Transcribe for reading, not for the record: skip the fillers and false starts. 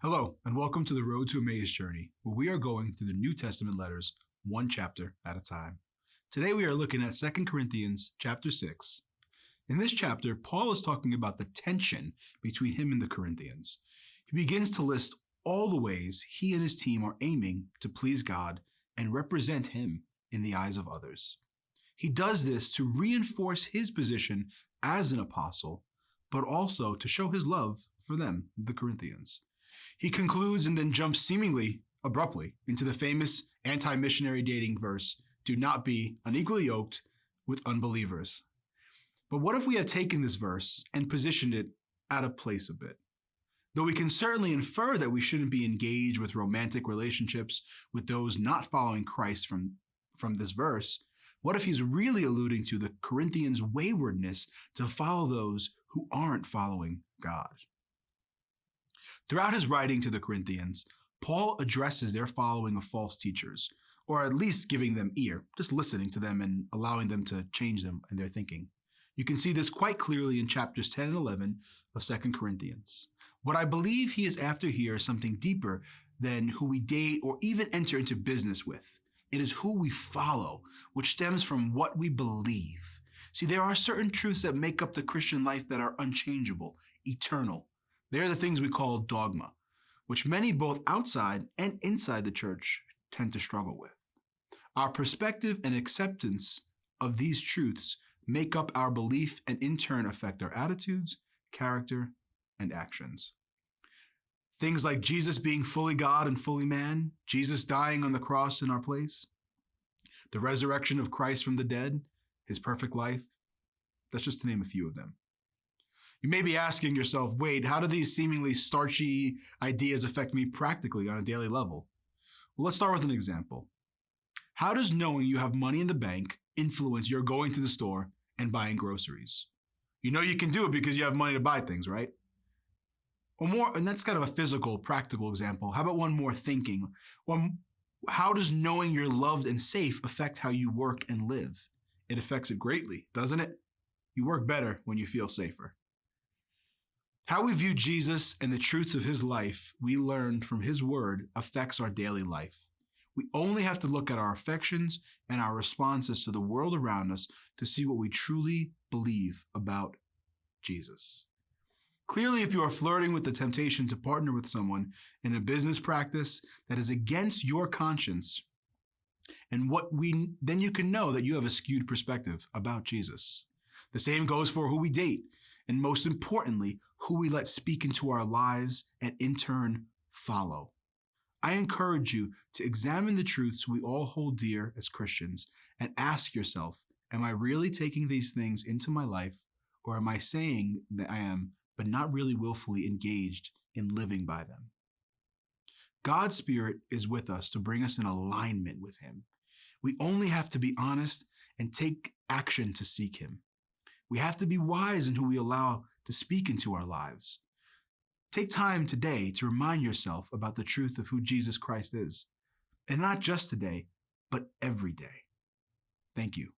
Hello, and welcome to the Road to Emmaus journey, where we are going through the New Testament letters one chapter at a time. Today we are looking at 2 Corinthians chapter 6. In this chapter, Paul is talking about the tension between him and the Corinthians. He begins to list all the ways he and his team are aiming to please God and represent him in the eyes of others. He does this to reinforce his position as an apostle, but also to show his love for them, the Corinthians. He concludes and then jumps seemingly abruptly into the famous anti-missionary dating verse, "Do not be unequally yoked with unbelievers." But what if we had taken this verse and positioned it out of place a bit? Though we can certainly infer that we shouldn't be engaged with romantic relationships with those not following Christ from this verse, what if he's really alluding to the Corinthians' waywardness to follow those who aren't following God? Throughout his writing to the Corinthians, Paul addresses their following of false teachers, or at least giving them ear, just listening to them and allowing them to change them in their thinking. You can see this quite clearly in chapters 10 and 11 of 2 Corinthians. What I believe he is after here is something deeper than who we date or even enter into business with. It is who we follow, which stems from what we believe. See, there are certain truths that make up the Christian life that are unchangeable, eternal. They are the things we call dogma, which many both outside and inside the church tend to struggle with. Our perspective and acceptance of these truths make up our belief and in turn affect our attitudes, character, and actions. Things like Jesus being fully God and fully man, Jesus dying on the cross in our place, the resurrection of Christ from the dead, his perfect life. That's just to name a few of them. You may be asking yourself, Wade, how do these seemingly starchy ideas affect me practically on a daily level? Well, let's start with an example. How does knowing you have money in the bank influence your going to the store and buying groceries? You know you can do it because you have money to buy things, right? Or more, and that's kind of a physical, practical example. How about one more thinking? Well, how does knowing you're loved and safe affect how you work and live? It affects it greatly, doesn't it? You work better when you feel safer. How we view Jesus and the truths of his life we learned from his word affects our daily life. We only have to look at our affections and our responses to the world around us to see what we truly believe about Jesus. Clearly, if you are flirting with the temptation to partner with someone in a business practice that is against your conscience, then you can know that you have a skewed perspective about Jesus. The same goes for who we date, and most importantly, who we let speak into our lives and in turn follow. I encourage you to examine the truths we all hold dear as Christians and ask yourself, am I really taking these things into my life, or am I saying that I am, but not really willfully engaged in living by them? God's Spirit is with us to bring us in alignment with him. We only have to be honest and take action to seek him. We have to be wise in who we allow to speak into our lives. Take time today to remind yourself about the truth of who Jesus Christ is. And not just today, but every day. Thank you.